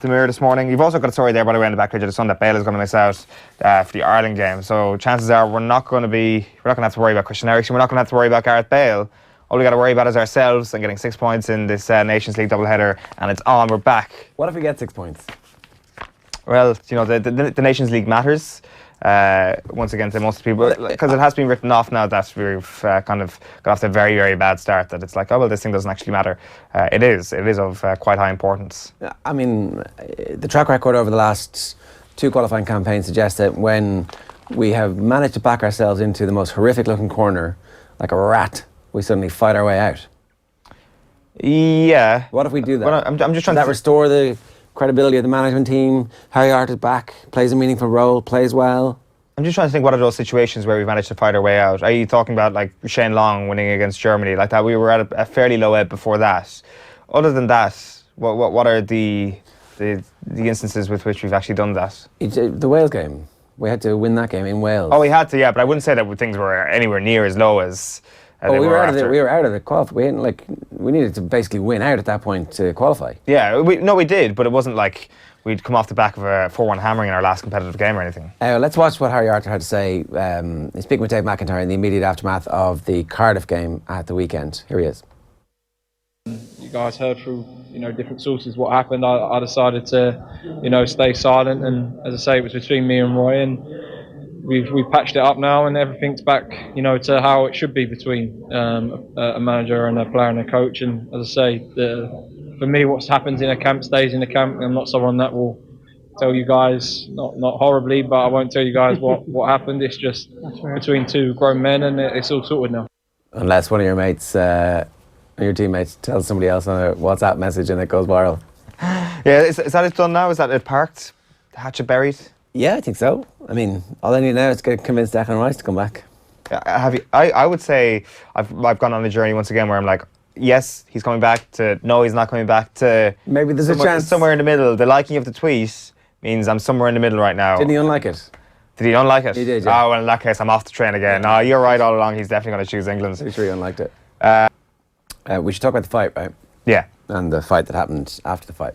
The Mirror this morning. You've also got a story there, by the way, in the back page of the Sun that Bale is going to miss out for the Ireland game. So chances are we're not going to have to worry about Christian Eriksen. We're not going to have to worry about Gareth Bale. All we got to worry about is ourselves and getting 6 points in this Nations League doubleheader, and it's on. We're back. What if we get 6 points? Well, you know, the Nations League matters. Once again, to most people, because it has been written off now that we've kind of got off to a very, very bad start, that it's like, oh well, this thing doesn't actually matter. It is of quite high importance. I mean, the track record over the last 2 qualifying campaigns suggests that when we have managed to back ourselves into the most horrific looking corner, like a rat, we suddenly fight our way out. Yeah. What if we do that? Well, I'm just trying to that restore the credibility of the management team. Harry Hart is back, plays a meaningful role, plays well. I'm just trying to think, what are those situations where we've managed to fight our way out? Are you talking about like Shane Long winning against Germany like that? We were at a fairly low ebb before that. Other than that, what are the instances with which we've actually done that? The Wales game. We had to win that game in Wales. Oh, we had to, yeah, but I wouldn't say that things were anywhere near as low as we were out of the qualify. We needed to basically win out at that point to qualify. Yeah, we did, but it wasn't like we'd come off the back of a 4-1 hammering in our last competitive game or anything. Let's watch what Harry Arter had to say. He's speaking with Dave McIntyre in the immediate aftermath of the Cardiff game at the weekend. Here he is. You guys heard through different sources what happened. I decided to stay silent, and as I say, it was between me and Roy, and we've patched it up now, and everything's back to how it should be between a manager and a player and a coach. And as I say, for me, what happens in a camp stays in a camp. I'm not someone that will tell you guys, not horribly, but I won't tell you guys what happened. It's just between 2 grown men, and it's all sorted now. Unless one of your mates, your teammates, tells somebody else on a WhatsApp message and it goes viral. Yeah, is that it done now? Is that it parked? The hatchet buried? Yeah, I think so. I mean, all I need now is to convince Declan Rice to come back. I would say I've gone on a journey once again where I'm like, yes, he's coming back, to no, he's not coming back, to maybe there's a chance somewhere in the middle. The liking of the tweet means I'm somewhere in the middle right now. Didn't he unlike it? Did he unlike it? He did, yeah. Oh, well, in that case, I'm off the train again. No, you're right all along. He's definitely going to choose England. I'm sure he unliked it. We should talk about the fight, right? Yeah. And the fight that happened after the fight.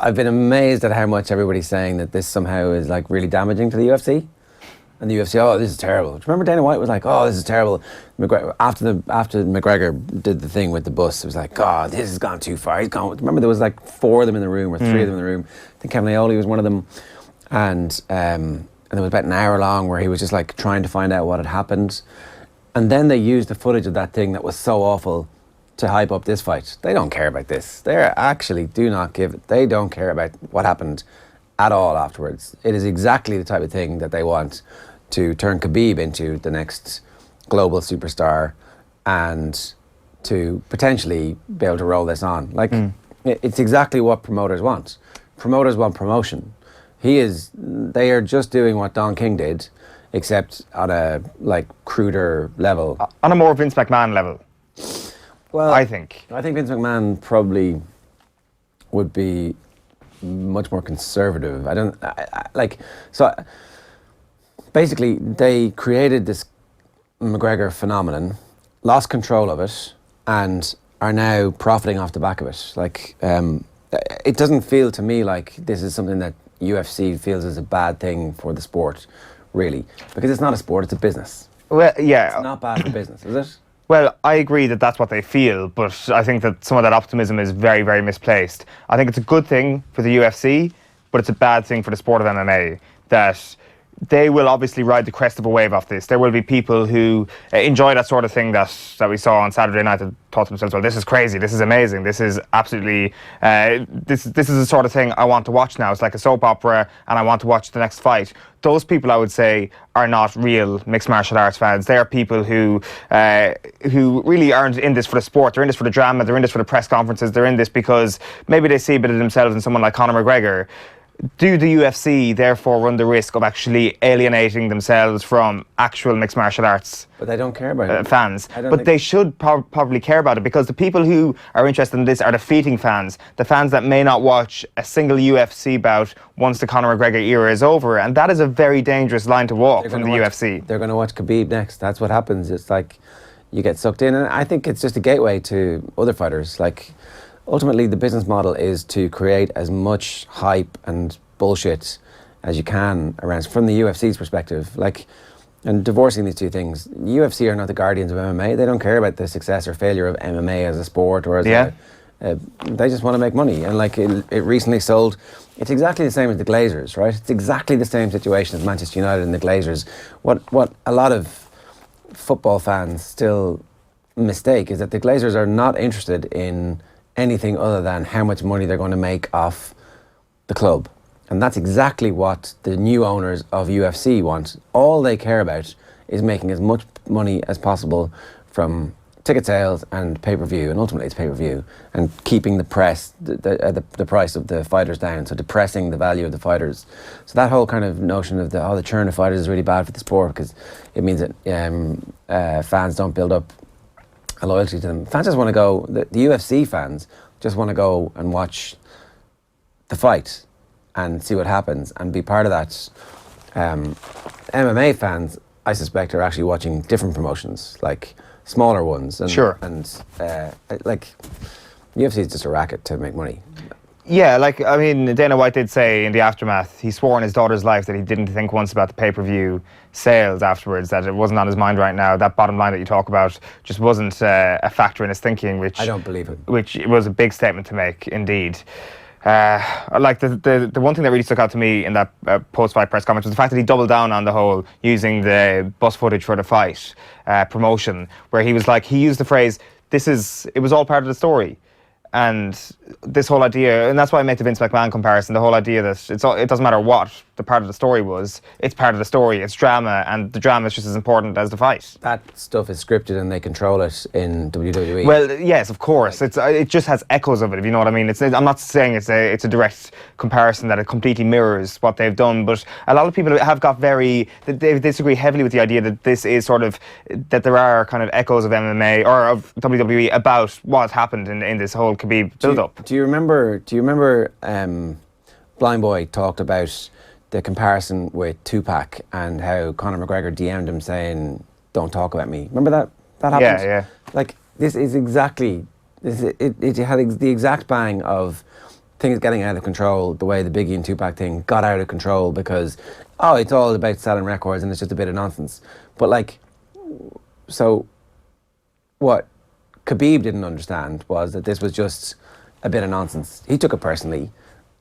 I've been amazed at how much everybody's saying that this somehow is like really damaging to the UFC. And the UFC, oh, this is terrible. Do you remember Dana White was like, oh, this is terrible. After McGregor did the thing with the bus, it was like, God, this has gone too far. He's gone. Remember, there was like 4 of them in the room, or 3 of them in the room. I think Kevin Aioli was one of them. And there was about an hour long where he was just like trying to find out what had happened. And then they used the footage of that thing that was so awful to hype up this fight. They don't care about this. They actually do not give it. They don't care about what happened at all afterwards. It is exactly the type of thing that they want to turn Khabib into the next global superstar and to potentially be able to roll this on. It's exactly what promoters want. Promoters want promotion. They are just doing what Don King did, except on a cruder level. On a more Vince McMahon level. Well, I think Vince McMahon probably would be much more conservative. Basically, they created this McGregor phenomenon, lost control of it, and are now profiting off the back of it. It doesn't feel to me like this is something that UFC feels is a bad thing for the sport, really, because it's not a sport; it's a business. Well, yeah, it's not bad for business, is it? Well, I agree that that's what they feel, but I think that some of that optimism is very, very misplaced. I think it's a good thing for the UFC, but it's a bad thing for the sport of MMA that they will obviously ride the crest of a wave off this. There will be people who enjoy that sort of thing that we saw on Saturday night that thought to themselves, well, this is crazy, this is amazing, this is absolutely, this is the sort of thing I want to watch now. It's like a soap opera and I want to watch the next fight. Those people, I would say, are not real mixed martial arts fans. They are people who really aren't in this for the sport. They're in this for the drama, they're in this for the press conferences, they're in this because maybe they see a bit of themselves in someone like Conor McGregor. Do the UFC therefore run the risk of actually alienating themselves from actual mixed martial arts? But they don't care about it. Fans. But they should probably care about it, because the people who are interested in this are the fleeting fans, the fans that may not watch a single UFC bout once the Conor McGregor era is over, and that is a very dangerous line to walk from the UFC. They're going to watch Khabib next. That's what happens. It's like, you get sucked in. And I think it's just a gateway to other fighters. Like, ultimately, the business model is to create as much hype and bullshit as you can around, from the UFC's perspective. Like, and divorcing these two things, UFC are not the guardians of MMA. They don't care about the success or failure of MMA as a sport or as they just want to make money. And like it recently sold, it's exactly the same as the Glazers, right? It's exactly the same situation as Manchester United and the Glazers. What a lot of football fans still mistake is that the Glazers are not interested in anything other than how much money they're going to make off the club. And that's exactly what the new owners of UFC want. All they care about is making as much money as possible from ticket sales and pay-per-view, and ultimately it's pay-per-view, and keeping the price of the fighters down, so depressing the value of the fighters. So that whole kind of notion of the churn of fighters is really bad for the sport, because it means that fans don't build up a loyalty to them. Fans just want to go, the UFC fans just want to go and watch the fight and see what happens and be part of that. MMA fans, I suspect, are actually watching different promotions, like smaller ones. And, sure. And like, UFC is just a racket to make money. Yeah, like, I mean, Dana White did say in the aftermath, he swore on his daughter's life that he didn't think once about the pay-per-view sales afterwards, that it wasn't on his mind right now. That bottom line that you talk about just wasn't a factor in his thinking, which... I don't believe it. Which was a big statement to make, indeed. Like the one thing that really stuck out to me in that post-fight press conference was the fact that he doubled down on the whole using the bus footage for the fight promotion, where he was like, he used the phrase, it was all part of the story. And this whole idea, and that's why I make the Vince McMahon comparison, the whole idea that it doesn't matter what the part of the story was, it's part of the story, it's drama, and the drama is just as important as the fight. That stuff is scripted and they control it in WWE. Well, yes, of course. It just has echoes of it, if you know what I mean. I'm not saying it's a direct comparison that it completely mirrors what they've done, but a lot of people have got they disagree heavily with the idea that this is sort of, that there are kind of echoes of MMA or of WWE about what happened in this whole Khabib build-up. Do you remember Blind Boy talked about the comparison with Tupac and how Conor McGregor DM'd him saying, "Don't talk about me." Remember that happened? Yeah. Like, this is exactly, it had the exact bang of things getting out of control, the way the Biggie and Tupac thing got out of control because, it's all about selling records and it's just a bit of nonsense. But like, so what Khabib didn't understand was that this was just a bit of nonsense. He took it personally,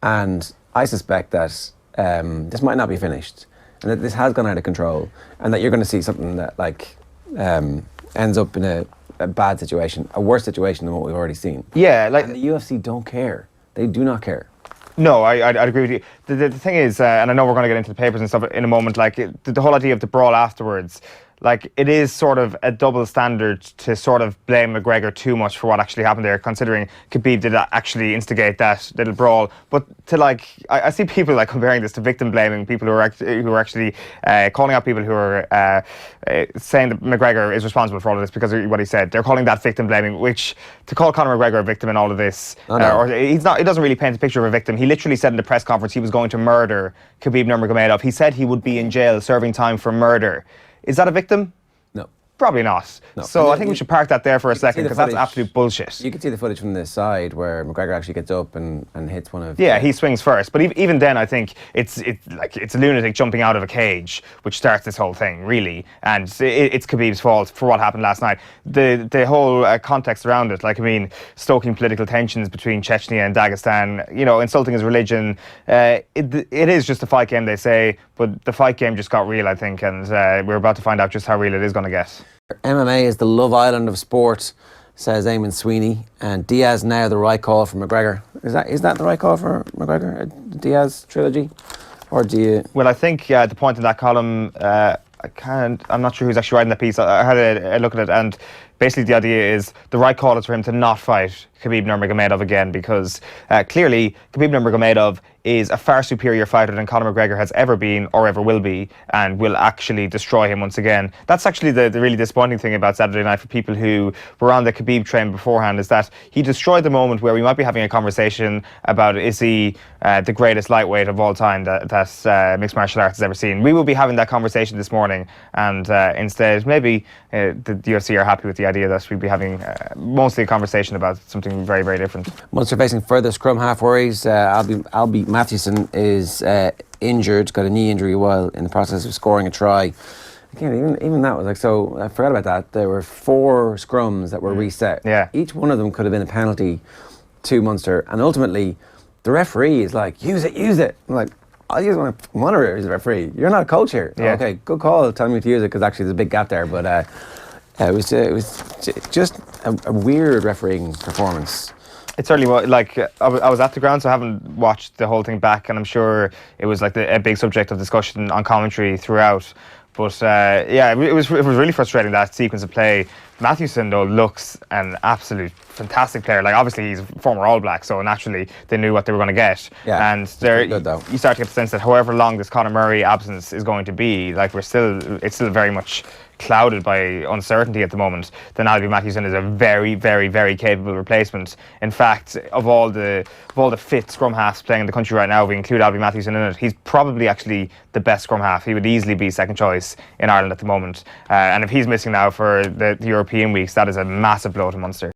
and I suspect that this might not be finished, and that this has gone out of control, and that you're going to see something that like ends up in a bad situation, a worse situation than what we've already seen. Yeah, like, and the UFC don't care. They do not care. No, I'd agree with you. The thing is, and I know we're going to get into the papers and stuff in a moment, like the whole idea of the brawl afterwards, like, it is sort of a double standard to sort of blame McGregor too much for what actually happened there, considering Khabib did actually instigate that little brawl. But to like, I see people like comparing this to victim blaming, people who are actually calling out people who are saying that McGregor is responsible for all of this because of what he said. They're calling that victim blaming, which to call Conor McGregor a victim in all of this, or he's not. It doesn't really paint a picture of a victim. He literally said in the press conference he was going to murder Khabib Nurmagomedov. He said he would be in jail serving time for murder. Is that a victim? No. Probably not. No. So I think we should park that there for a second, because that's absolute bullshit. You can see the footage from the side where McGregor actually gets up and hits one of... Yeah, he swings first. But even then, I think it's a lunatic jumping out of a cage, which starts this whole thing, really. And it's Khabib's fault for what happened last night. The whole context around it, like, I mean, stoking political tensions between Chechnya and Dagestan, insulting his religion. It is just a fight game, they say, but the fight game just got real, I think, and we're about to find out just how real it is going to get. MMA is the Love Island of sport, says Eamon Sweeney, and Diaz now the right call for McGregor. Is that the right call for McGregor? A Diaz trilogy, or do you? Well, I think the point in that column, I'm not sure who's actually writing that piece. I had a look at it, and basically the idea is the right call is for him to not fight Khabib Nurmagomedov again, because clearly Khabib Nurmagomedov is a far superior fighter than Conor McGregor has ever been or ever will be, and will actually destroy him once again. That's actually the really disappointing thing about Saturday night for people who were on the Khabib train beforehand, is that he destroyed the moment where we might be having a conversation about, is he the greatest lightweight of all time that mixed martial arts has ever seen. We will be having that conversation this morning, and instead maybe the UFC are happy with the idea that we'll be having mostly a conversation about something very, very different. Munster facing further scrum half worries. Albie Mathewson is injured, got a knee injury while in the process of scoring a try. Again, even that was like, so I forgot about that. There were 4 scrums that were reset. Yeah. Each one of them could have been a penalty to Munster, and ultimately the referee is like, use it. I'm like, I just want to monitor as a referee. You're not a coach here. Yeah. Okay, good call telling me to use it, because actually there's a big gap there. But it was just a weird refereeing performance. It certainly was. Like, I was at the ground, so I haven't watched the whole thing back, and I'm sure it was like a big subject of discussion on commentary throughout. But yeah, it was really frustrating, that sequence of play. Mathewson, though, looks an absolute fantastic player. Like, obviously he's a former All Black, so naturally they knew what they were going to get. Yeah, and there, good, though. You start to get the sense that however long this Conor Murray absence is going to be, like, it's still very much clouded by uncertainty at the moment. Then Albie Mathewson is a very, very, very capable replacement. In fact, of all the fit scrum halves playing in the country right now, if we include Albie Mathewson in it, he's probably actually the best scrum half. He would easily be second choice in Ireland at the moment. And if he's missing now for the European weeks, that is a massive blow to Munster.